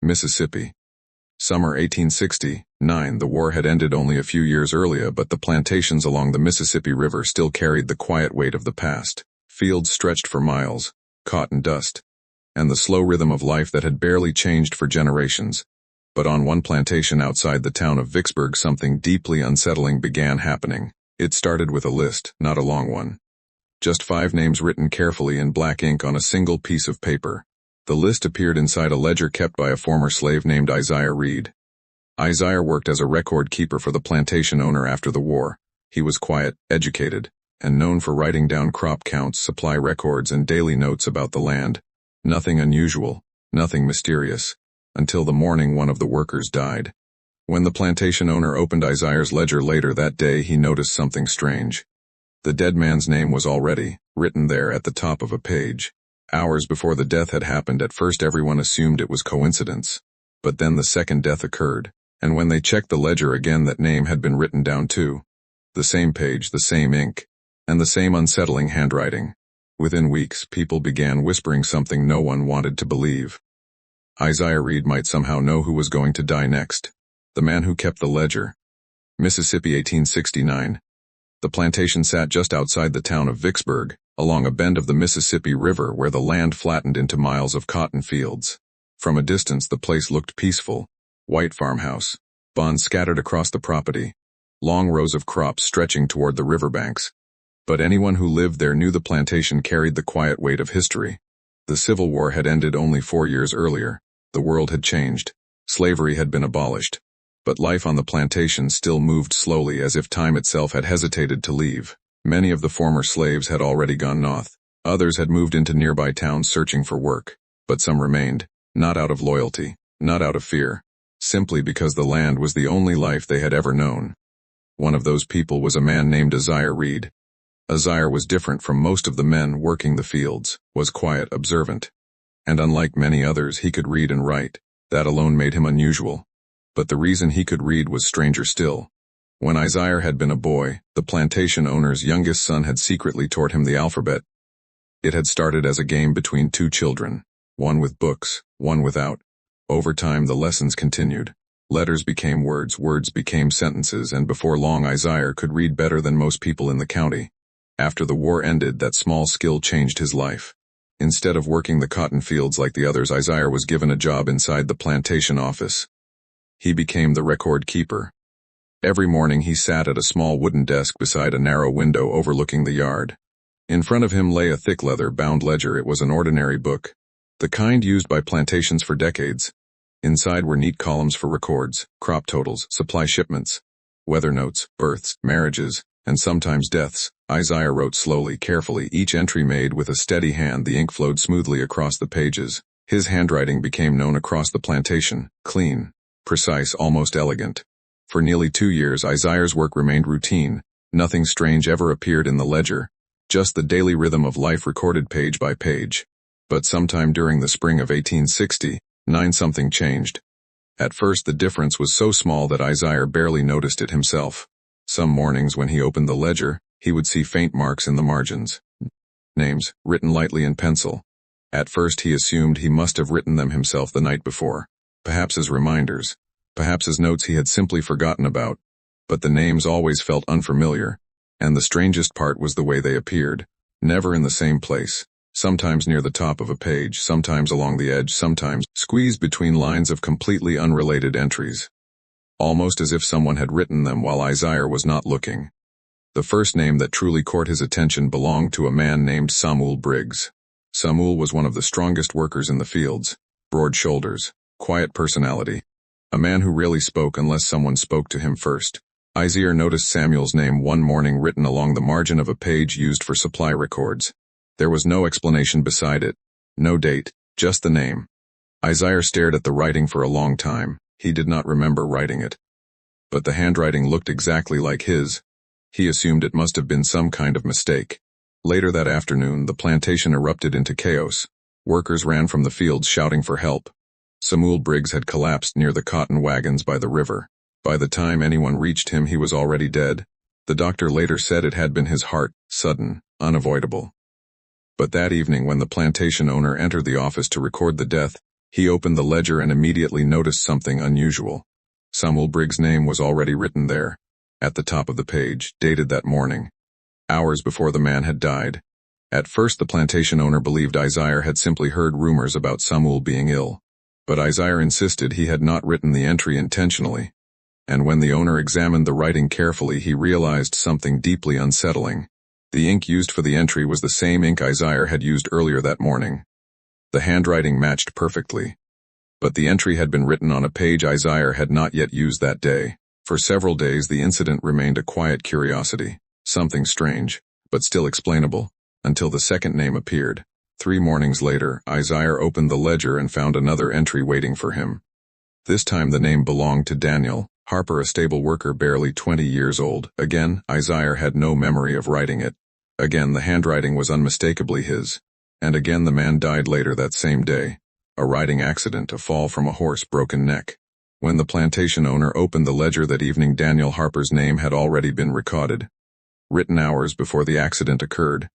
Mississippi. Summer 1869. The war had ended only a few years earlier, but the plantations along the Mississippi River still carried the quiet weight of the past. Fields stretched for miles, caught in dust, and the slow rhythm of life that had barely changed for generations. But on one plantation outside the town of Vicksburg, something deeply unsettling began happening. It started with a list, not a long one. Just 5 names written carefully in black ink on a single piece of paper. The list appeared inside a ledger kept by a former slave named Isaiah Reed. Isaiah worked as a record keeper for the plantation owner after the war. He was quiet, educated, and known for writing down crop counts, supply records, and daily notes about the land. Nothing unusual, nothing mysterious, until the morning one of the workers died. When the plantation owner opened Isaiah's ledger later that day, he noticed something strange. The dead man's name was already written there at the top of a page. Hours before the death had happened, at first everyone assumed it was coincidence. But then the second death occurred, and when they checked the ledger again, that name had been written down too. The same page, the same ink, and the same unsettling handwriting. Within weeks, people began whispering something no one wanted to believe. Isaiah Reed might somehow know who was going to die next. The man who kept the ledger. Mississippi 1869. The plantation sat just outside the town of Vicksburg, along a bend of the Mississippi River where the land flattened into miles of cotton fields. From a distance the place looked peaceful. White farmhouse, bonds scattered across the property, long rows of crops stretching toward the riverbanks. But anyone who lived there knew the plantation carried the quiet weight of history. The Civil War had ended only 4 years earlier. The world had changed. Slavery had been abolished. But life on the plantation still moved slowly, as if time itself had hesitated to leave. Many of the former slaves had already gone north. Others had moved into nearby towns searching for work. But some remained, not out of loyalty, not out of fear, simply because the land was the only life they had ever known. One of those people was a man named Isaiah Reed. Isaiah was different from most of the men working the fields, was quiet, observant. And unlike many others, he could read and write. That alone made him unusual. But the reason he could read was stranger still. When Isaiah had been a boy, the plantation owner's youngest son had secretly taught him the alphabet. It had started as a game between 2 children, one with books, one without. Over time the lessons continued. Letters became words, words became sentences, and before long Isaiah could read better than most people in the county. After the war ended, that small skill changed his life. Instead of working the cotton fields like the others, Isaiah was given a job inside the plantation office. He became the record keeper. Every morning he sat at a small wooden desk beside a narrow window overlooking the yard. In front of him lay a thick leather-bound ledger. It was an ordinary book, the kind used by plantations for decades. Inside were neat columns for records, crop totals, supply shipments, weather notes, births, marriages, and sometimes deaths. Isaiah wrote slowly, carefully, each entry made with a steady hand. The ink flowed smoothly across the pages. His handwriting became known across the plantation, clean, precise, almost elegant. For nearly 2 years, Isaiah's work remained routine. Nothing strange ever appeared in the ledger, just the daily rhythm of life recorded page by page. But sometime during the spring of 1869, something changed. At first the difference was so small that Isaiah barely noticed it himself. Some mornings when he opened the ledger, he would see faint marks in the margins. Names, written lightly in pencil. At first he assumed he must have written them himself the night before. Perhaps as reminders, perhaps as notes he had simply forgotten about. But the names always felt unfamiliar, and the strangest part was the way they appeared. Never in the same place. Sometimes near the top of a page, sometimes along the edge, sometimes squeezed between lines of completely unrelated entries. Almost as if someone had written them while Isaiah was not looking. The first name that truly caught his attention belonged to a man named Samuel Briggs. Samuel was one of the strongest workers in the fields. Broad shoulders, quiet personality. A man who rarely spoke unless someone spoke to him first. Isaiah noticed Samuel's name one morning written along the margin of a page used for supply records. There was no explanation beside it, no date, just the name. Isaiah stared at the writing for a long time. He did not remember writing it. But the handwriting looked exactly like his. He assumed it must have been some kind of mistake. Later that afternoon, the plantation erupted into chaos. Workers ran from the fields shouting for help. Samuel Briggs had collapsed near the cotton wagons by the river. By the time anyone reached him, he was already dead. The doctor later said it had been his heart, sudden, unavoidable. But that evening when the plantation owner entered the office to record the death, He opened the ledger and immediately noticed something unusual. Samuel Briggs' name was already written there, at the top of the page, dated that morning, hours before the man had died. At first the plantation owner believed Isaiah had simply heard rumors about Samuel being ill. But Isaiah insisted he had not written the entry intentionally. And when the owner examined the writing carefully, he realized something deeply unsettling. The ink used for the entry was the same ink Isaiah had used earlier that morning. The handwriting matched perfectly. But the entry had been written on a page Isaiah had not yet used that day. For several days the incident remained a quiet curiosity, something strange, but still explainable, until the second name appeared. 3 mornings later, Isaiah opened the ledger and found another entry waiting for him. This time the name belonged to Daniel Harper, a stable worker barely 20 years old. Again, Isaiah had no memory of writing it. Again, the handwriting was unmistakably his. And again the man died later that same day. A riding accident, a fall from a horse, broken neck. When the plantation owner opened the ledger that evening, Daniel Harper's name had already been recorded, written hours before the accident occurred.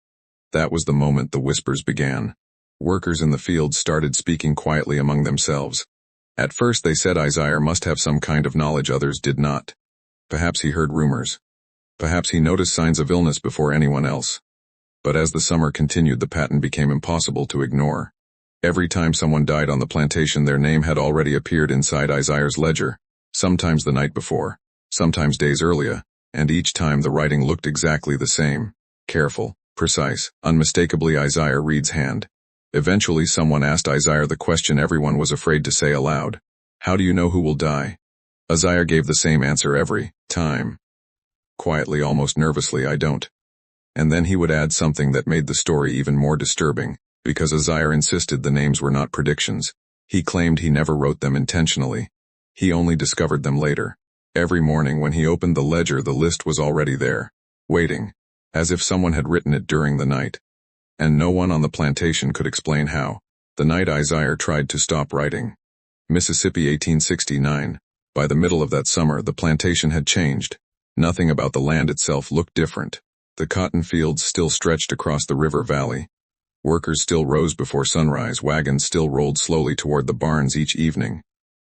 That was the moment the whispers began. Workers in the fields started speaking quietly among themselves. At first they said Isaiah must have some kind of knowledge others did not. Perhaps he heard rumors. Perhaps he noticed signs of illness before anyone else. But as the summer continued, the pattern became impossible to ignore. Every time someone died on the plantation, their name had already appeared inside Isaiah's ledger, sometimes the night before, sometimes days earlier, and each time the writing looked exactly the same. Careful, precise, unmistakably Isaiah Reed's hand. Eventually someone asked Isaiah the question everyone was afraid to say aloud. How do you know who will die? Isaiah gave the same answer every time. Quietly, almost nervously, I don't. And then he would add something that made the story even more disturbing, because Isaiah insisted the names were not predictions. He claimed he never wrote them intentionally. He only discovered them later. Every morning when he opened the ledger, the list was already there, waiting, as if someone had written it during the night. And no one on the plantation could explain how. The night Isaiah tried to stop writing. Mississippi, 1869. By the middle of that summer, the plantation had changed. Nothing about the land itself looked different. The cotton fields still stretched across the river valley. Workers still rose before sunrise, wagons still rolled slowly toward the barns each evening.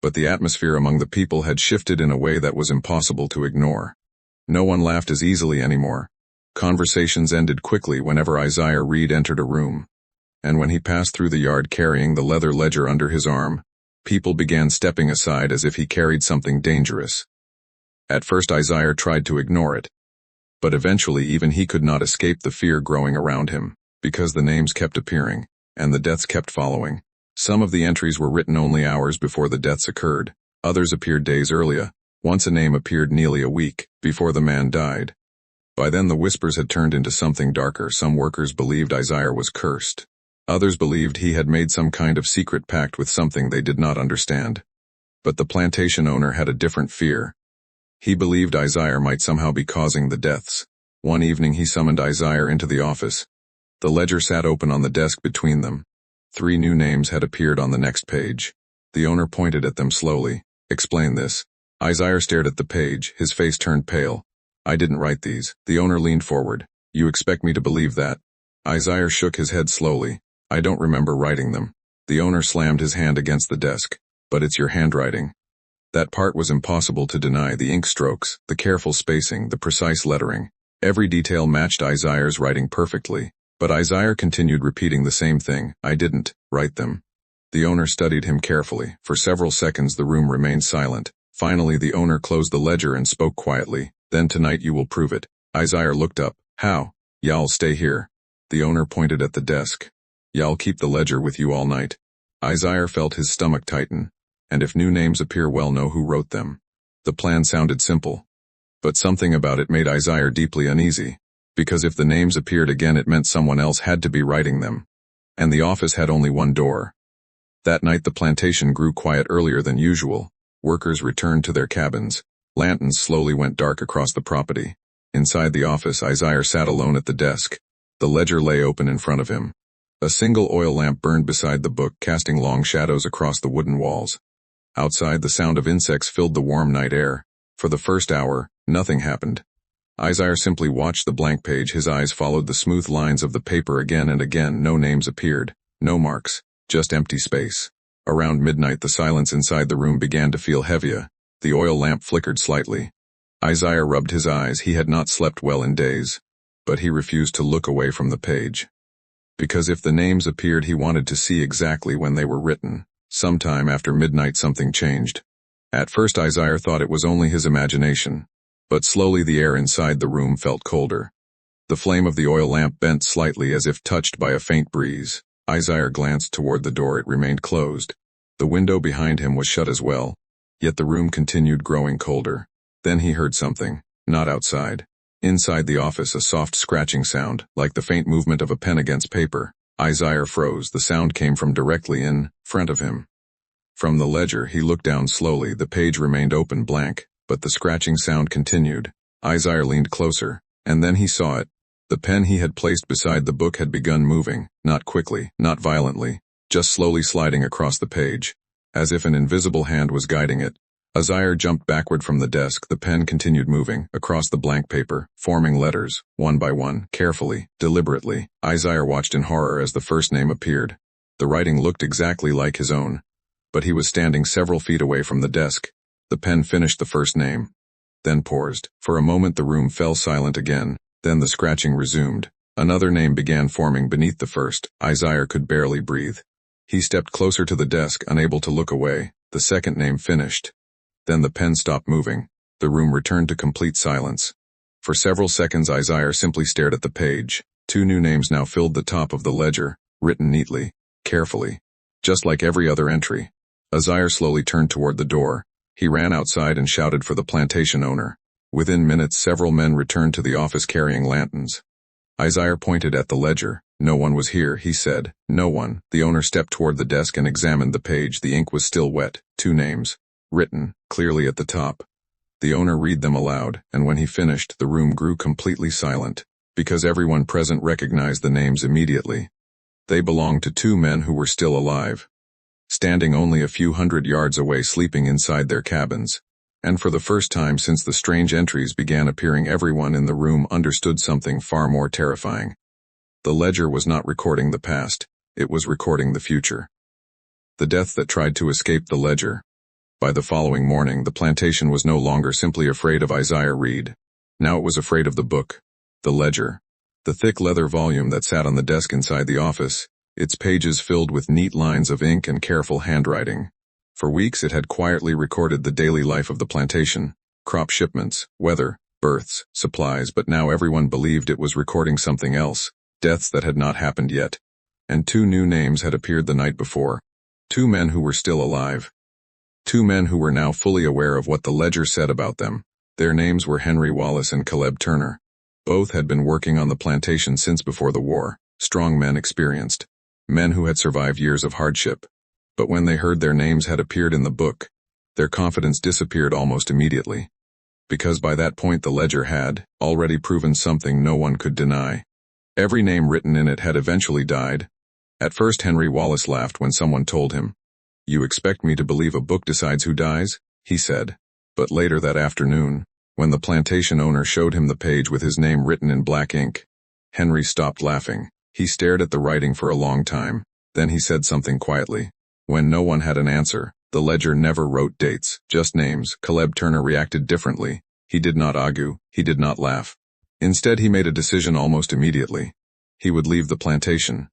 But the atmosphere among the people had shifted in a way that was impossible to ignore. No one laughed as easily anymore. Conversations ended quickly whenever Isaiah Reed entered a room. And when he passed through the yard carrying the leather ledger under his arm, people began stepping aside as if he carried something dangerous. At first Isaiah tried to ignore it. But eventually even he could not escape the fear growing around him, because the names kept appearing, and the deaths kept following. Some of the entries were written only hours before the deaths occurred. Others appeared days earlier. Once a name appeared nearly a week before the man died. By then the whispers had turned into something darker. Some workers believed Isaiah was cursed. Others believed he had made some kind of secret pact with something they did not understand. But the plantation owner had a different fear. He believed Isaiah might somehow be causing the deaths. One evening he summoned Isaiah into the office. The ledger sat open on the desk between them. 3 new names had appeared on the next page. The owner pointed at them slowly. Explain this. Isaiah stared at the page, his face turned pale. I didn't write these. The owner leaned forward. You expect me to believe that? Isaiah shook his head slowly. I don't remember writing them. The owner slammed his hand against the desk. But it's your handwriting. That part was impossible to deny. The ink strokes, the careful spacing, the precise lettering. Every detail matched Isaiah's writing perfectly. But Isaiah continued repeating the same thing. I didn't write them. The owner studied him carefully. For several seconds the room remained silent. Finally the owner closed the ledger and spoke quietly. Then tonight you will prove it. Isaiah looked up. How? Y'all stay here. The owner pointed at the desk. Y'all keep the ledger with you all night. Isaiah felt his stomach tighten. And if new names appear, well, know who wrote them. The plan sounded simple. But something about it made Isaiah deeply uneasy. Because if the names appeared again, it meant someone else had to be writing them. And the office had only one door. That night the plantation grew quiet earlier than usual. Workers returned to their cabins. Lanterns slowly went dark across the property. Inside the office, Isaiah sat alone at the desk. The ledger lay open in front of him. A single oil lamp burned beside the book, casting long shadows across the wooden walls. Outside, the sound of insects filled the warm night air. For the first hour, nothing happened. Isaiah simply watched the blank page. His eyes followed the smooth lines of the paper again and again. No names appeared, no marks, just empty space. Around midnight the silence inside the room began to feel heavier. The oil lamp flickered slightly. Isaiah rubbed his eyes. He had not slept well in days. But he refused to look away from the page. Because if the names appeared he wanted to see exactly when they were written. Sometime after midnight something changed. At first Isaiah thought it was only his imagination. But slowly the air inside the room felt colder. The flame of the oil lamp bent slightly as if touched by a faint breeze. Isaiah glanced toward the door. It remained closed. The window behind him was shut as well. Yet the room continued growing colder. Then he heard something, not outside. Inside the office, a soft scratching sound, like the faint movement of a pen against paper. Isaiah froze. The sound came from directly in front of him. From the ledger, he looked down slowly. The page remained open blank, but the scratching sound continued. Isaiah leaned closer, and then he saw it. The pen he had placed beside the book had begun moving, not quickly, not violently, just slowly sliding across the page, as if an invisible hand was guiding it. Isaiah jumped backward from the desk. The pen continued moving, across the blank paper, forming letters, one by one, carefully, deliberately. Isaiah watched in horror as the first name appeared. The writing looked exactly like his own, but he was standing several feet away from the desk. The pen finished the first name, then paused. For a moment the room fell silent again. Then the scratching resumed. Another name began forming beneath the first. Isaiah could barely breathe. He stepped closer to the desk, unable to look away. The second name finished. Then the pen stopped moving. The room returned to complete silence. For several seconds Isaiah simply stared at the page. Two new names now filled the top of the ledger, written neatly, carefully, just like every other entry. Isaiah slowly turned toward the door. He ran outside and shouted for the plantation owner. Within minutes several men returned to the office carrying lanterns. Isaiah pointed at the ledger. No one was here, he said. No one. The owner stepped toward the desk and examined the page. The ink was still wet. Two names, written, clearly at the top. The owner read them aloud, and when he finished, the room grew completely silent, because everyone present recognized the names immediately. They belonged to two men who were still alive, standing only a few hundred yards away, sleeping inside their cabins. And for the first time since the strange entries began appearing, everyone in the room understood something far more terrifying. The ledger was not recording the past, it was recording the future. The death that tried to escape the ledger. By the following morning, the plantation was no longer simply afraid of Isaiah Reed. Now it was afraid of the book, the ledger, the thick leather volume that sat on the desk inside the office, its pages filled with neat lines of ink and careful handwriting. For weeks it had quietly recorded the daily life of the plantation, crop shipments, weather, births, supplies, but now everyone believed it was recording something else, deaths that had not happened yet. And two new names had appeared the night before. Two men who were still alive. Two men who were now fully aware of what the ledger said about them. Their names were Henry Wallace and Caleb Turner. Both had been working on the plantation since before the war, strong men, experienced, men who had survived years of hardship. But when they heard their names had appeared in the book, their confidence disappeared almost immediately. Because by that point the ledger had already proven something no one could deny. Every name written in it had eventually died. At first Henry Wallace laughed when someone told him, "You expect me to believe a book decides who dies?" he said. But later that afternoon, when the plantation owner showed him the page with his name written in black ink, Henry stopped laughing. He stared at the writing for a long time. Then he said something quietly. When no one had an answer, the ledger never wrote dates, just names. Caleb Turner reacted differently. He did not argue, he did not laugh. Instead he made a decision almost immediately. He would leave the plantation.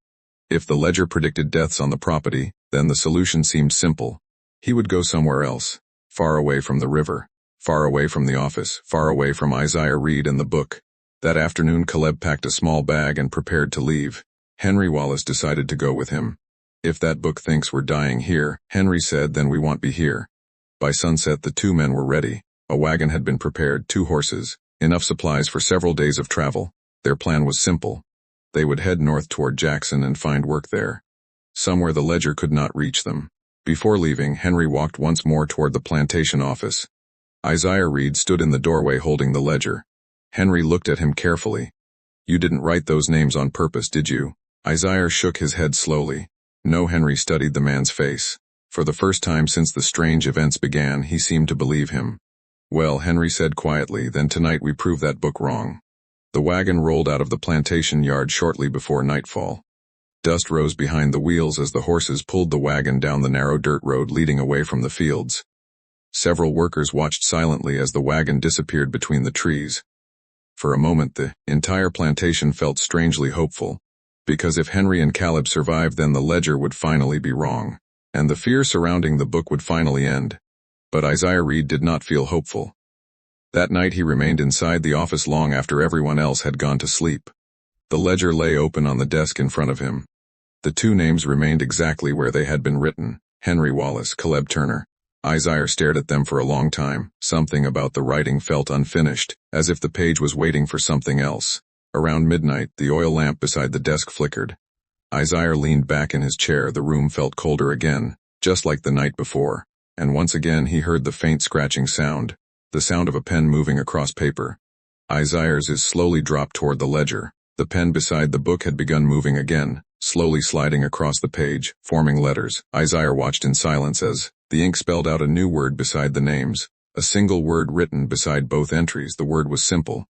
If the ledger predicted deaths on the property, then the solution seemed simple. He would go somewhere else, far away from the river, far away from the office, far away from Isaiah Reed and the book. That afternoon Caleb packed a small bag and prepared to leave. Henry Wallace decided to go with him. "If that book thinks we're dying here," Henry said, "then we won't be here." By sunset the two men were ready. A wagon had been prepared, 2 horses, enough supplies for several days of travel. Their plan was simple. They would head north toward Jackson and find work there, somewhere the ledger could not reach them. Before leaving, Henry walked once more toward the plantation office. Isaiah Reed stood in the doorway holding the ledger. Henry looked at him carefully. "You didn't write those names on purpose, did you?" Isaiah shook his head slowly. No. Henry studied the man's face. For the first time since the strange events began, he seemed to believe him. "Well," Henry said quietly, "then tonight we prove that book wrong." The wagon rolled out of the plantation yard shortly before nightfall. Dust rose behind the wheels as the horses pulled the wagon down the narrow dirt road leading away from the fields. Several workers watched silently as the wagon disappeared between the trees. For a moment the entire plantation felt strangely hopeful, because if Henry and Caleb survived then the ledger would finally be wrong, and the fear surrounding the book would finally end. But Isaiah Reed did not feel hopeful. That night he remained inside the office long after everyone else had gone to sleep. The ledger lay open on the desk in front of him. The two names remained exactly where they had been written, Henry Wallace, Caleb Turner. Isaiah stared at them for a long time. Something about the writing felt unfinished, as if the page was waiting for something else. Around midnight, the oil lamp beside the desk flickered. Isaiah leaned back in his chair. The room felt colder again, just like the night before, and once again he heard the faint scratching sound, the sound of a pen moving across paper. Isaiah's eyes slowly dropped toward the ledger. The pen beside the book had begun moving again, slowly sliding across the page, forming letters. Isaiah watched in silence as the ink spelled out a new word beside the names, a single word written beside both entries. The word was simple,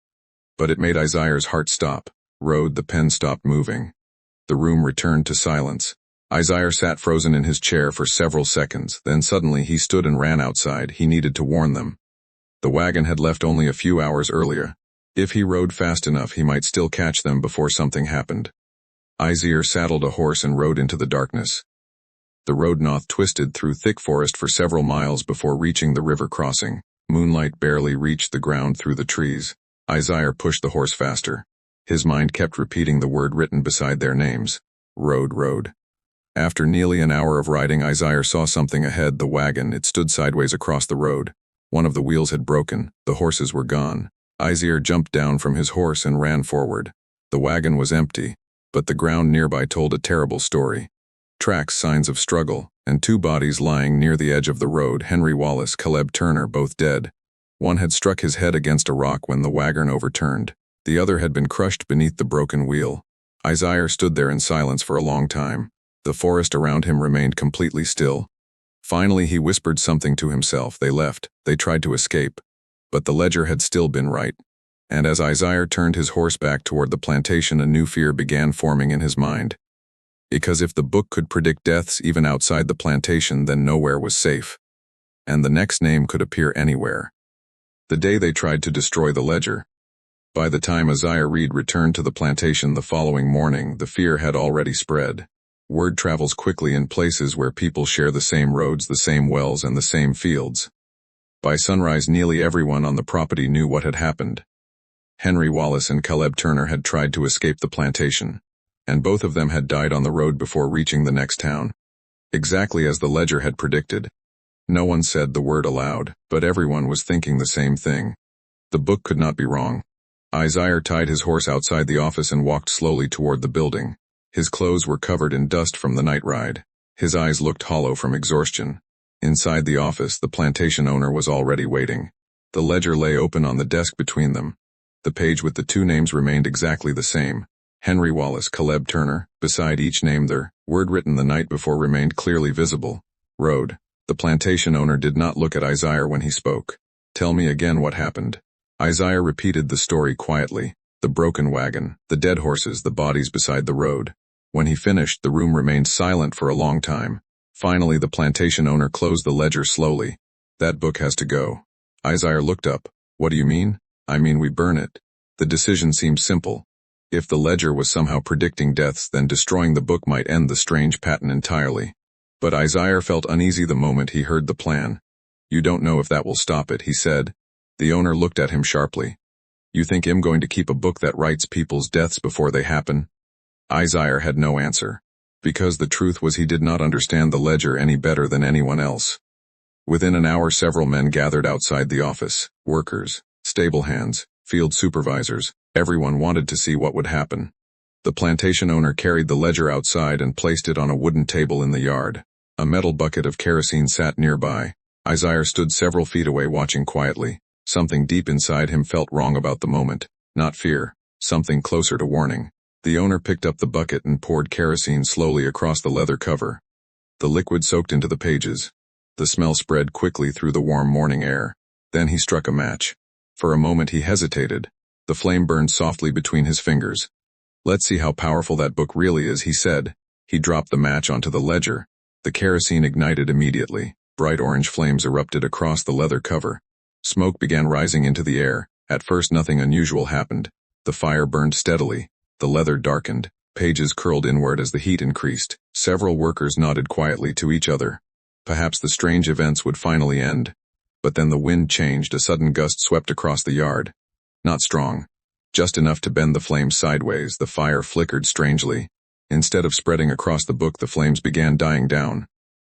but it made Isaiah's heart stop. Road. The pen stopped moving. The room returned to silence. Isaiah sat frozen in his chair for several seconds, then suddenly he stood and ran outside. He needed to warn them. The wagon had left only a few hours earlier. If he rode fast enough he might still catch them before something happened. Isaiah saddled a horse and rode into the darkness. The road north twisted through thick forest for several miles before reaching the river crossing. Moonlight barely reached the ground through the trees. Isaiah pushed the horse faster. His mind kept repeating the word written beside their names. Road, road. After nearly an hour of riding, Isaiah saw something ahead. The wagon. It stood sideways across the road. One of the wheels had broken. The horses were gone. Isaiah jumped down from his horse and ran forward. The wagon was empty, but the ground nearby told a terrible story. Tracks, signs of struggle, and two bodies lying near the edge of the road. Henry Wallace, Caleb Turner, both dead. One had struck his head against a rock when the wagon overturned. The other had been crushed beneath the broken wheel. Isaiah stood there in silence for a long time. The forest around him remained completely still. Finally he whispered something to himself. They left. They tried to escape. But the ledger had still been right. And as Isaiah turned his horse back toward the plantation, a new fear began forming in his mind. Because if the book could predict deaths even outside the plantation, then nowhere was safe. And the next name could appear anywhere. The day they tried to destroy the ledger. By the time Isaiah Reed returned to the plantation the following morning, the fear had already spread. Word travels quickly in places where people share the same roads, the same wells, and the same fields. By sunrise, nearly everyone on the property knew what had happened. Henry Wallace and Caleb Turner had tried to escape the plantation, and both of them had died on the road before reaching the next town. Exactly as the ledger had predicted. No one said the word aloud, but everyone was thinking the same thing. The book could not be wrong. Isaiah tied his horse outside the office and walked slowly toward the building. His clothes were covered in dust from the night ride. His eyes looked hollow from exhaustion. Inside the office, the plantation owner was already waiting. The ledger lay open on the desk between them. The page with the two names remained exactly the same. Henry Wallace, Caleb Turner. Beside each name their word written the night before remained clearly visible. Road. The plantation owner did not look at Isaiah when he spoke. Tell me again what happened. Isaiah repeated the story quietly. The broken wagon, the dead horses, the bodies beside the road. When he finished, the room remained silent for a long time. Finally, the plantation owner closed the ledger slowly. That book has to go. Isaiah looked up. What do you mean? I mean we burn it. The decision seemed simple. If the ledger was somehow predicting deaths, then destroying the book might end the strange pattern entirely. But Isaiah felt uneasy the moment he heard the plan. You don't know if that will stop it, he said. The owner looked at him sharply. You think I'm going to keep a book that writes people's deaths before they happen? Isaiah had no answer. Because the truth was he did not understand the ledger any better than anyone else. Within an hour several men gathered outside the office. Workers, stable hands, field supervisors, everyone wanted to see what would happen. The plantation owner carried the ledger outside and placed it on a wooden table in the yard. A metal bucket of kerosene sat nearby. Isaiah stood several feet away watching quietly. Something deep inside him felt wrong about the moment. Not fear, something closer to warning. The owner picked up the bucket and poured kerosene slowly across the leather cover. The liquid soaked into the pages. The smell spread quickly through the warm morning air. Then he struck a match. For a moment he hesitated. The flame burned softly between his fingers. Let's see how powerful that book really is, he said. He dropped the match onto the ledger. The kerosene ignited immediately. Bright orange flames erupted across the leather cover. Smoke began rising into the air. At first nothing unusual happened. The fire burned steadily. The leather darkened. Pages curled inward as the heat increased. Several workers nodded quietly to each other. Perhaps the strange events would finally end. But then the wind changed. A sudden gust swept across the yard. Not strong. Just enough to bend the flames sideways. The fire flickered strangely. Instead of spreading across the book, the flames began dying down.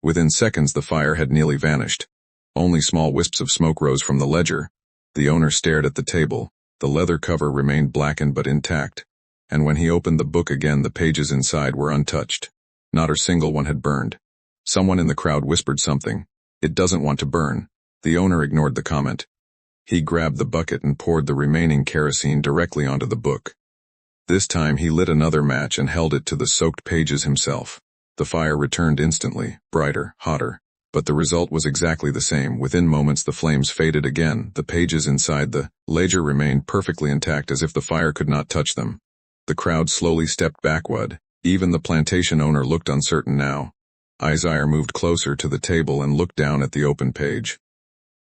Within seconds, the fire had nearly vanished. Only small wisps of smoke rose from the ledger. The owner stared at the table. The leather cover remained blackened but intact. And when he opened the book again, the pages inside were untouched. Not a single one had burned. Someone in the crowd whispered something. "It doesn't want to burn." The owner ignored the comment. He grabbed the bucket and poured the remaining kerosene directly onto the book. This time he lit another match and held it to the soaked pages himself. The fire returned instantly, brighter, hotter. But the result was exactly the same. Within moments the flames faded again. The pages inside the ledger remained perfectly intact, as if the fire could not touch them. The crowd slowly stepped backward. Even the plantation owner looked uncertain now. Isaiah moved closer to the table and looked down at the open page.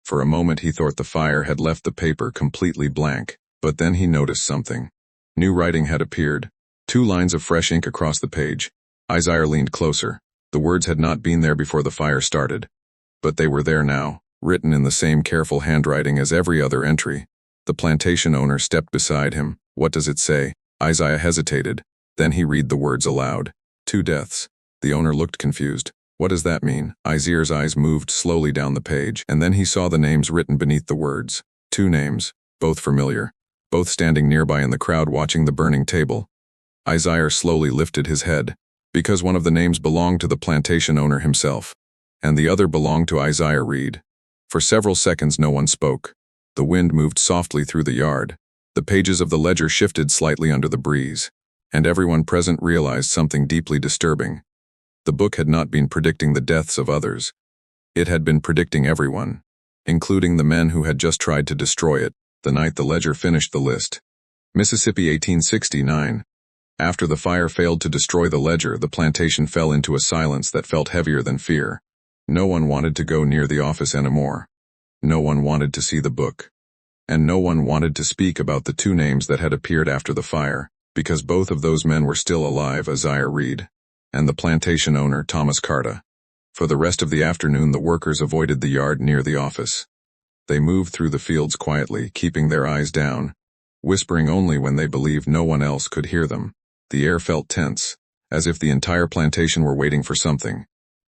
For a moment he thought the fire had left the paper completely blank, but then he noticed something. New writing had appeared. 2 lines of fresh ink across the page. Isaiah leaned closer. The words had not been there before the fire started. But they were there now, written in the same careful handwriting as every other entry. The plantation owner stepped beside him. "What does it say?" Isaiah hesitated. Then he read the words aloud. 2 deaths. The owner looked confused. "What does that mean?" Isaiah's eyes moved slowly down the page, and then he saw the names written beneath the words. 2 names, both familiar, both standing nearby in the crowd watching the burning table. Isaiah slowly lifted his head, because one of the names belonged to the plantation owner himself, and the other belonged to Isaiah Reed. For several seconds no one spoke. The wind moved softly through the yard. The pages of the ledger shifted slightly under the breeze, and everyone present realized something deeply disturbing. The book had not been predicting the deaths of others. It had been predicting everyone, including the men who had just tried to destroy it. The night the ledger finished the list. Mississippi, 1869. After the fire failed to destroy the ledger, the plantation fell into a silence that felt heavier than fear. No one wanted to go near the office anymore. No one wanted to see the book. And no one wanted to speak about the 2 names that had appeared after the fire, because both of those men were still alive, Isaiah Reed and the plantation owner, Thomas Carter. For the rest of the afternoon the workers avoided the yard near the office. They moved through the fields quietly, keeping their eyes down, whispering only when they believed no one else could hear them. The air felt tense, as if the entire plantation were waiting for something.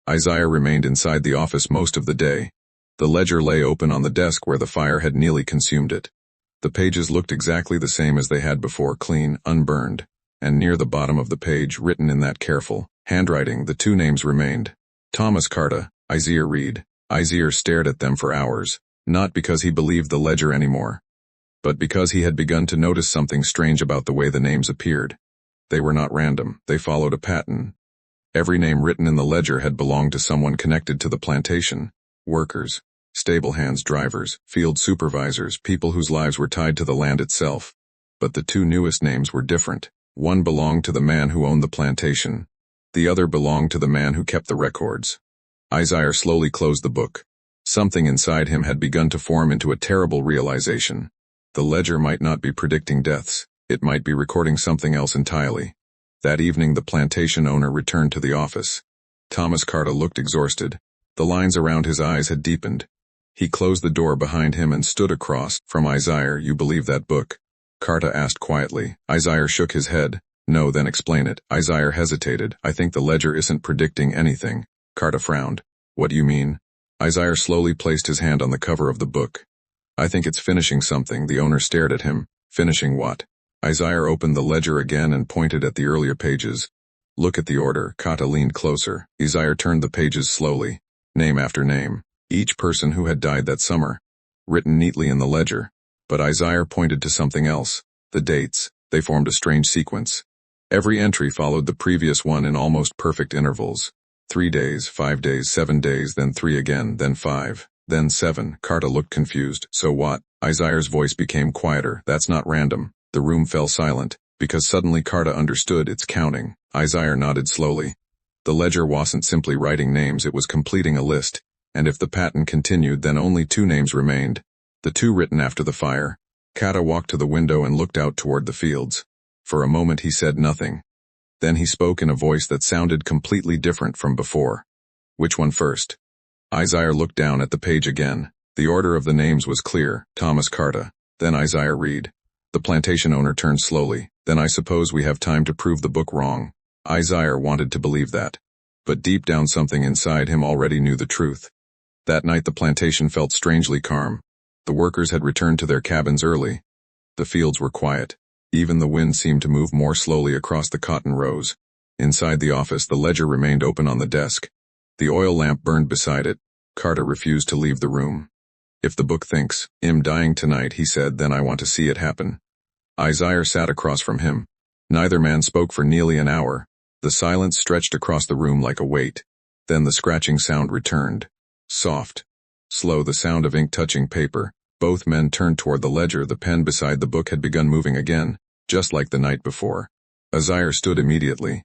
Isaiah remained inside the office most of the day. The ledger lay open on the desk where the fire had nearly consumed it. The pages looked exactly the same as they had before, clean, unburned, and near the bottom of the page, written in that careful handwriting, the 2 names remained. Thomas Carter, Isaiah Reed. Isaiah stared at them for hours, not because he believed the ledger anymore, but because he had begun to notice something strange about the way the names appeared. They were not random. They followed a pattern. Every name written in the ledger had belonged to someone connected to the plantation. Workers, stable hands, drivers, field supervisors, people whose lives were tied to the land itself. But the 2 newest names were different. One belonged to the man who owned the plantation. The other belonged to the man who kept the records. Isaiah slowly closed the book. Something inside him had begun to form into a terrible realization. The ledger might not be predicting deaths. It might be recording something else entirely. That evening the plantation owner returned to the office. Thomas Carter looked exhausted. The lines around his eyes had deepened. He closed the door behind him and stood across from Isaiah. "You believe that book?" Carter asked quietly. Isaiah shook his head. "No." "Then explain it." Isaiah hesitated. "I think the ledger isn't predicting anything." Carter frowned. "What do you mean?" Isaiah slowly placed his hand on the cover of the book. "I think it's finishing something." The owner stared at him. "Finishing what?" Isaiah opened the ledger again and pointed at the earlier pages. "Look at the order." Carter leaned closer. Isaiah turned the pages slowly. Name after name. Each person who had died that summer, written neatly in the ledger. But Isaiah pointed to something else. The dates. They formed a strange sequence. Every entry followed the previous one in almost perfect intervals. 3 days, 5 days, 7 days, then 3 again, then 5, then 7. Carter looked confused. "So what?" Isaiah's voice became quieter. "That's not random." The room fell silent. Because suddenly Carta understood it's counting. Isaiah nodded slowly. The ledger wasn't simply writing names, it was completing a list, and if the pattern continued then only 2 names remained, the 2 written after the fire. Carta walked to the window and looked out toward the fields. For a moment he said nothing. Then he spoke in a voice that sounded completely different from before. Which one first? Isaiah looked down at the page again. The order of the names was clear: Thomas Carta, then Isaiah Reed. The plantation owner turned slowly. Then I suppose we have time to prove the book wrong. Isaiah wanted to believe that. But deep down something inside him already knew the truth. That night the plantation felt strangely calm. The workers had returned to their cabins early. The fields were quiet. Even the wind seemed to move more slowly across the cotton rows. Inside the office the ledger remained open on the desk. The oil lamp burned beside it. Carta refused to leave the room. If the book thinks, "I'm dying tonight," he said, "then I want to see it happen." Isaiah sat across from him. Neither man spoke for nearly an hour. The silence stretched across the room like a weight. Then the scratching sound returned. Soft. Slow, the sound of ink touching paper. Both men turned toward the ledger. The pen beside the book had begun moving again, just like the night before. Isaiah stood immediately.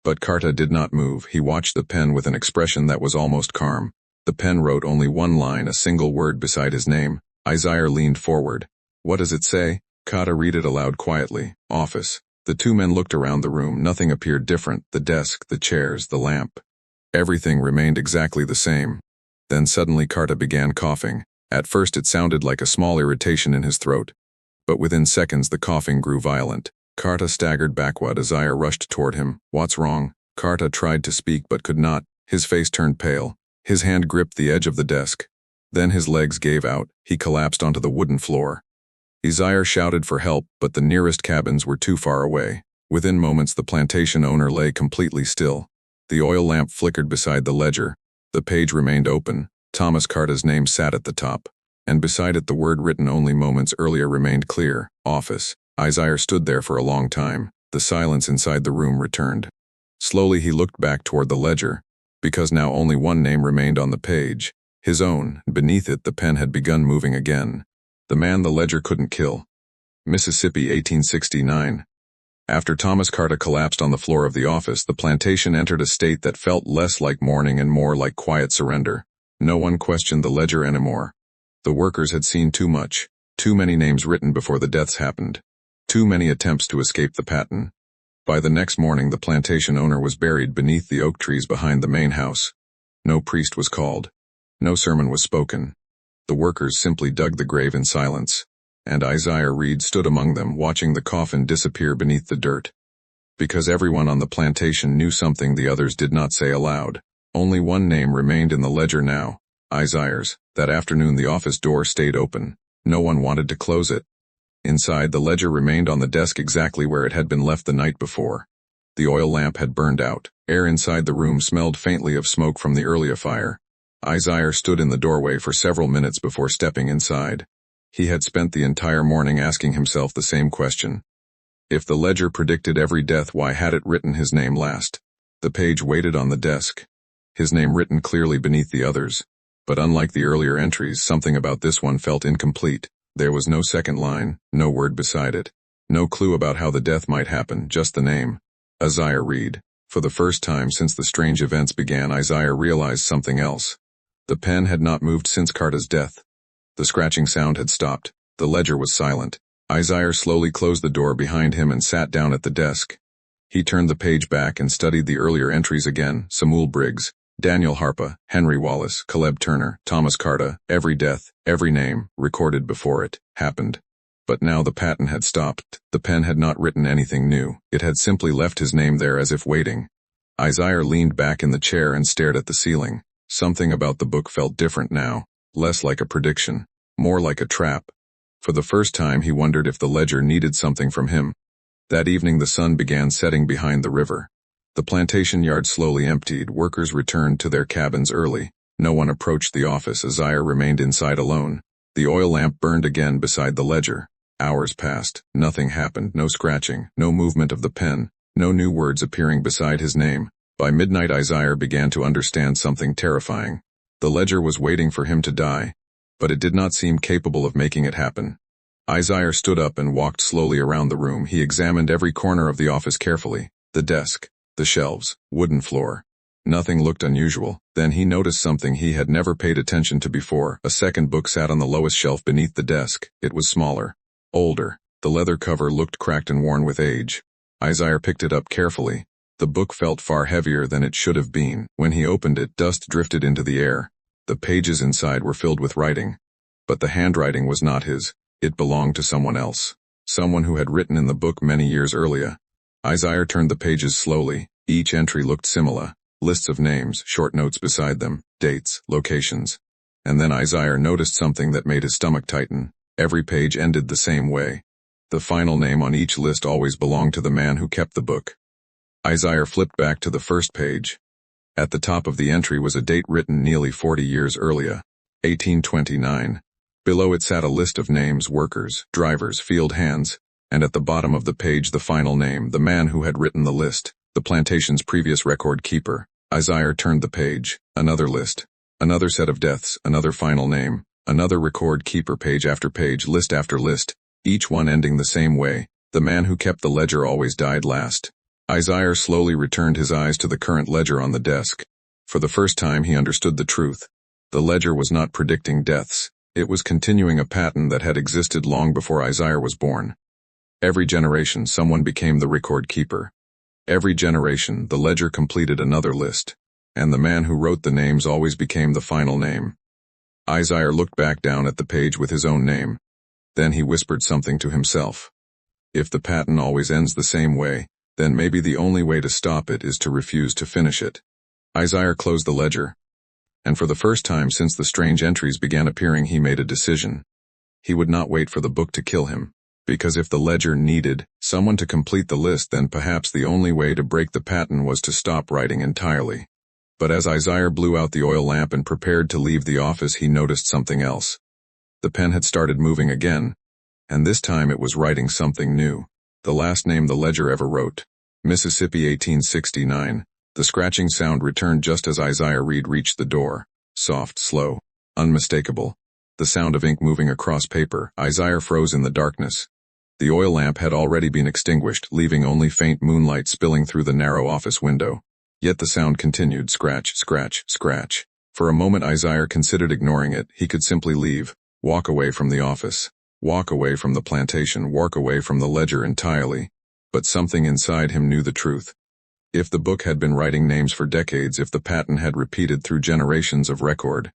But Carta did not move. He watched the pen with an expression that was almost calm. The pen wrote only one line, a single word beside his name. Isaiah leaned forward. "What does it say?" Carta read it aloud quietly. "Office." The 2 men looked around the room. Nothing appeared different. The desk, the chairs, the lamp. Everything remained exactly the same. Then suddenly Carta began coughing. At first it sounded like a small irritation in his throat. But within seconds the coughing grew violent. Carta staggered backward. Isaiah rushed toward him. "What's wrong?" Carta tried to speak but could not. His face turned pale. His hand gripped the edge of the desk. Then his legs gave out. He collapsed onto the wooden floor. Isaiah shouted for help, but the nearest cabins were too far away. Within moments the plantation owner lay completely still. The oil lamp flickered beside the ledger. The page remained open. Thomas Carta's name sat at the top, and beside it the word written only moments earlier remained clear: Office. Isaiah stood there for a long time. The silence inside the room returned. Slowly he looked back toward the ledger, because now only one name remained on the page, his own. Beneath it the pen had begun moving again. The man the ledger couldn't kill. Mississippi, 1869. After Thomas Carta collapsed on the floor of the office, the plantation entered a state that felt less like mourning and more like quiet surrender. No one questioned the ledger anymore. The workers had seen too much. Too many names written before the deaths happened. Too many attempts to escape the pattern. By the next morning the plantation owner was buried beneath the oak trees behind the main house. No priest was called. No sermon was spoken. The workers simply dug the grave in silence, and Isaiah Reed stood among them, watching the coffin disappear beneath the dirt. Because everyone on the plantation knew something the others did not say aloud. Only one name remained in the ledger now: Isaiah's. That afternoon the office door stayed open. No one wanted to close it. Inside, the ledger remained on the desk exactly where it had been left the night before. The oil lamp had burned out. Air inside the room smelled faintly of smoke from the earlier fire. Isaiah stood in the doorway for several minutes before stepping inside. He had spent the entire morning asking himself the same question. If the ledger predicted every death, why had it written his name last? The page waited on the desk, his name written clearly beneath the others. But unlike the earlier entries, something about this one felt incomplete. There was no second line, no word beside it. No clue about how the death might happen, just the name: Isaiah Reed. For the first time since the strange events began, Isaiah realized something else. The pen had not moved since Carta's death. The scratching sound had stopped. The ledger was silent. Isaiah slowly closed the door behind him and sat down at the desk. He turned the page back and studied the earlier entries again: Samuel Briggs, Daniel Harpa, Henry Wallace, Caleb Turner, Thomas Carta. Every death, every name, recorded before it, happened. But now the pattern had stopped. The pen had not written anything new. It had simply left his name there as if waiting. Isaiah leaned back in the chair and stared at the ceiling. Something about the book felt different now. Less like a prediction, more like a trap. For the first time he wondered if the ledger needed something from him. That evening the sun began setting behind the river. The plantation yard slowly emptied. Workers returned to their cabins early. No one approached the office. Isaiah remained inside alone. The oil lamp burned again beside the ledger. Hours passed. Nothing happened. No scratching, no movement of the pen, no new words appearing beside his name. By midnight Isaiah began to understand something terrifying. The ledger was waiting for him to die, but it did not seem capable of making it happen. Isaiah stood up and walked slowly around the room. He examined every corner of the office carefully. The desk, the shelves, wooden floor. Nothing looked unusual. Then he noticed something he had never paid attention to before. A second book sat on the lowest shelf beneath the desk. It was smaller, older. The leather cover looked cracked and worn with age. Isaiah picked it up carefully. The book felt far heavier than it should have been. When he opened it, dust drifted into the air. The pages inside were filled with writing. But the handwriting was not his. It belonged to someone else. Someone who had written in the book many years earlier. Isaiah turned the pages slowly. Each entry looked similar. Lists of names, short notes beside them, dates, locations. And then Isaiah noticed something that made his stomach tighten. Every page ended the same way. The final name on each list always belonged to the man who kept the book. Isaiah flipped back to the first page. At the top of the entry was a date written nearly 40 years earlier, 1829. Below it sat a list of names, workers, drivers, field hands, and at the bottom of the page the final name, the man who had written the list, the plantation's previous record keeper. Isaiah turned the page. Another list. Another set of deaths, another final name, another record keeper, page after page, list after list, each one ending the same way. The man who kept the ledger always died last. Isaiah slowly returned his eyes to the current ledger on the desk. For the first time he understood the truth. The ledger was not predicting deaths. It was continuing a pattern that had existed long before Isaiah was born. Every generation someone became the record keeper. Every generation the ledger completed another list. And the man who wrote the names always became the final name. Isaiah looked back down at the page with his own name. Then he whispered something to himself. If the pattern always ends the same way, then maybe the only way to stop it is to refuse to finish it. Isaiah closed the ledger. And for the first time since the strange entries began appearing, he made a decision. He would not wait for the book to kill him. Because if the ledger needed someone to complete the list, then perhaps the only way to break the pattern was to stop writing entirely. But as Isaiah blew out the oil lamp and prepared to leave the office, he noticed something else. The pen had started moving again, and this time it was writing something new. The last name the ledger ever wrote. Mississippi, 1869. The scratching sound returned just as Isaiah reached the door. Soft, slow, unmistakable. The sound of ink moving across paper. Isaiah froze in the darkness. The oil lamp had already been extinguished, leaving only faint moonlight spilling through the narrow office window. Yet the sound continued, scratch, scratch, scratch. For a moment Isaiah considered ignoring it. He could simply leave, walk away from the office, walk away from the plantation, walk away from the ledger entirely. But something inside him knew the truth. If the book had been writing names for decades, if the pattern had repeated through generations of record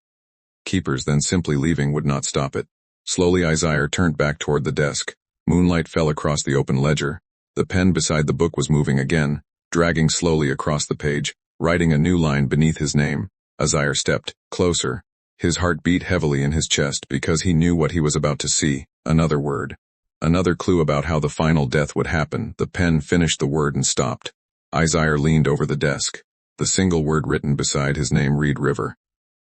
keepers, then simply leaving would not stop it. Slowly Isaiah turned back toward the desk. Moonlight fell across the open ledger. The pen beside the book was moving again, dragging slowly across the page, writing a new line beneath his name. Isaiah stepped closer. His heart beat heavily in his chest because he knew what he was about to see. Another word. Another clue about how the final death would happen. The pen finished the word and stopped. Isaiah leaned over the desk. The single word written beside his name read river.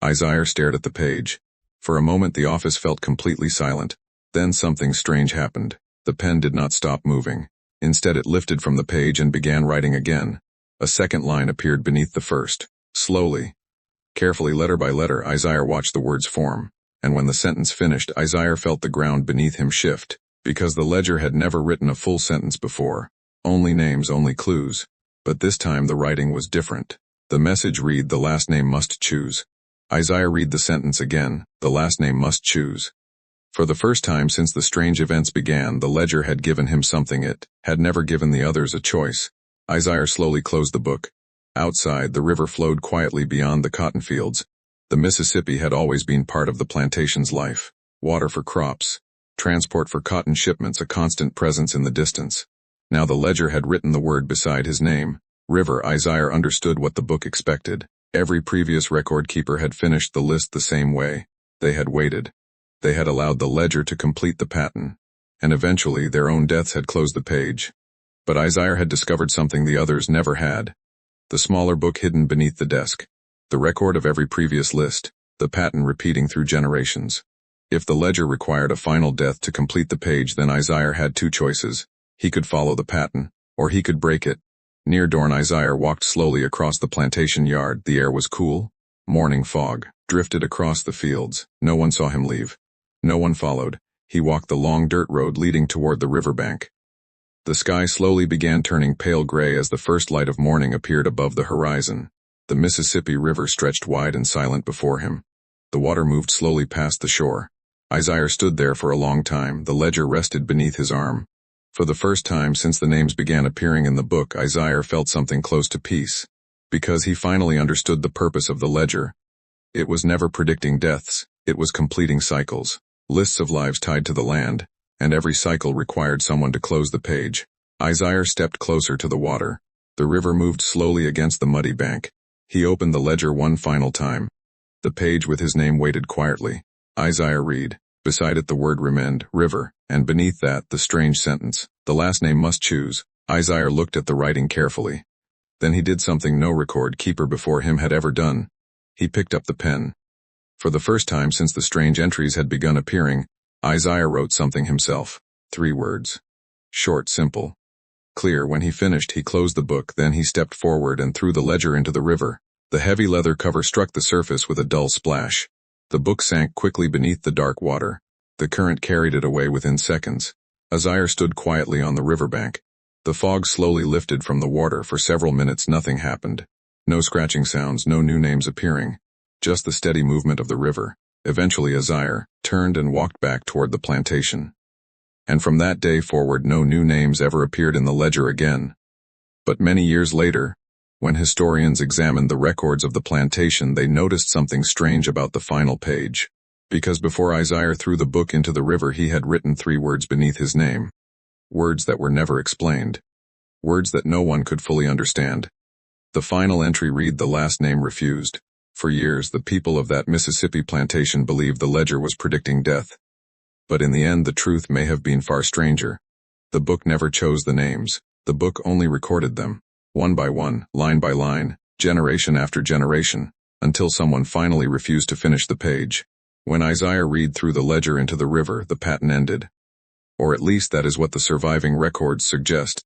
Isaiah stared at the page. For a moment the office felt completely silent. Then something strange happened. The pen did not stop moving. Instead it lifted from the page and began writing again. A second line appeared beneath the first. Slowly, carefully, letter by letter, Isaiah watched the words form. And when the sentence finished, Isaiah felt the ground beneath him shift. Because the ledger had never written a full sentence before. Only names, only clues. But this time the writing was different. The message read, the last name must choose. Isaiah read the sentence again, the last name must choose. For the first time since the strange events began, the ledger had given him something it had never given the others, a choice. Isaiah slowly closed the book. Outside, the river flowed quietly beyond the cotton fields. The Mississippi had always been part of the plantation's life. Water for crops, transport for cotton shipments, a constant presence in the distance. Now the ledger had written the word beside his name, river. Isaiah understood what the book expected. Every previous record keeper had finished the list the same way. They had waited. They had allowed the ledger to complete the pattern. And eventually their own deaths had closed the page. But Isaiah had discovered something the others never had. The smaller book hidden beneath the desk. The record of every previous list. The pattern repeating through generations. If the ledger required a final death to complete the page, then Isaiah had two choices. He could follow the pattern, or he could break it. Near dawn Isaiah walked slowly across the plantation yard. The air was cool. Morning fog drifted across the fields. No one saw him leave. No one followed. He walked the long dirt road leading toward the riverbank. The sky slowly began turning pale gray as the first light of morning appeared above the horizon. The Mississippi River stretched wide and silent before him. The water moved slowly past the shore. Isaiah stood there for a long time, the ledger rested beneath his arm. For the first time since the names began appearing in the book, Isaiah felt something close to peace. Because he finally understood the purpose of the ledger. It was never predicting deaths, it was completing cycles, lists of lives tied to the land, and every cycle required someone to close the page. Isaiah stepped closer to the water. The river moved slowly against the muddy bank. He opened the ledger one final time. The page with his name waited quietly. Isaiah read. Beside it the word remend, river, and beneath that the strange sentence, the last name must choose. Isaiah looked at the writing carefully. Then he did something no record keeper before him had ever done. He picked up the pen. For the first time since the strange entries had begun appearing, Isaiah wrote something himself. 3 words. Short, simple. Clear. When he finished, he closed the book, then he stepped forward and threw the ledger into the river. The heavy leather cover struck the surface with a dull splash. The book sank quickly beneath the dark water. The current carried it away within seconds. Isaiah stood quietly on the riverbank. The fog slowly lifted from the water. For several minutes nothing happened. No scratching sounds, no new names appearing. Just the steady movement of the river. Eventually Isaiah turned and walked back toward the plantation. And from that day forward no new names ever appeared in the ledger again. But many years later, when historians examined the records of the plantation, they noticed something strange about the final page. Because before Isaiah threw the book into the river, he had written 3 words beneath his name. Words that were never explained. Words that no one could fully understand. The final entry read, the last name refused. For years, the people of that Mississippi plantation believed the ledger was predicting death. But in the end, the truth may have been far stranger. The book never chose the names. The book only recorded them. One by one, line by line, generation after generation, until someone finally refused to finish the page. When Isaiah read threw the ledger into the river, the pattern ended. Or at least that is what the surviving records suggest.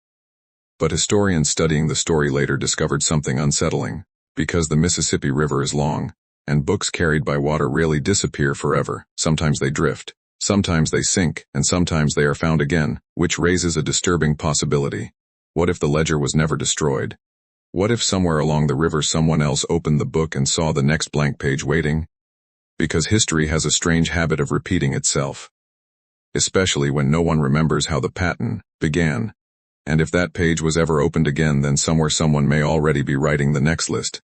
But historians studying the story later discovered something unsettling. Because the Mississippi River is long, and books carried by water rarely disappear forever. Sometimes they drift, sometimes they sink, and sometimes they are found again, which raises a disturbing possibility. What if the ledger was never destroyed? What if somewhere along the river someone else opened the book and saw the next blank page waiting? Because history has a strange habit of repeating itself. Especially when no one remembers how the pattern began. And if that page was ever opened again, then somewhere someone may already be writing the next list.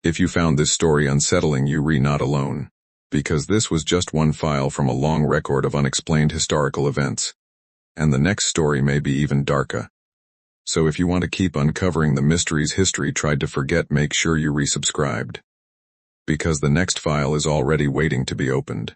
If you found this story unsettling, you are not alone. Because this was just one file from a long record of unexplained historical events. And the next story may be even darker. So if you want to keep uncovering the mysteries history tried to forget, make sure you resubscribed. Because the next file is already waiting to be opened.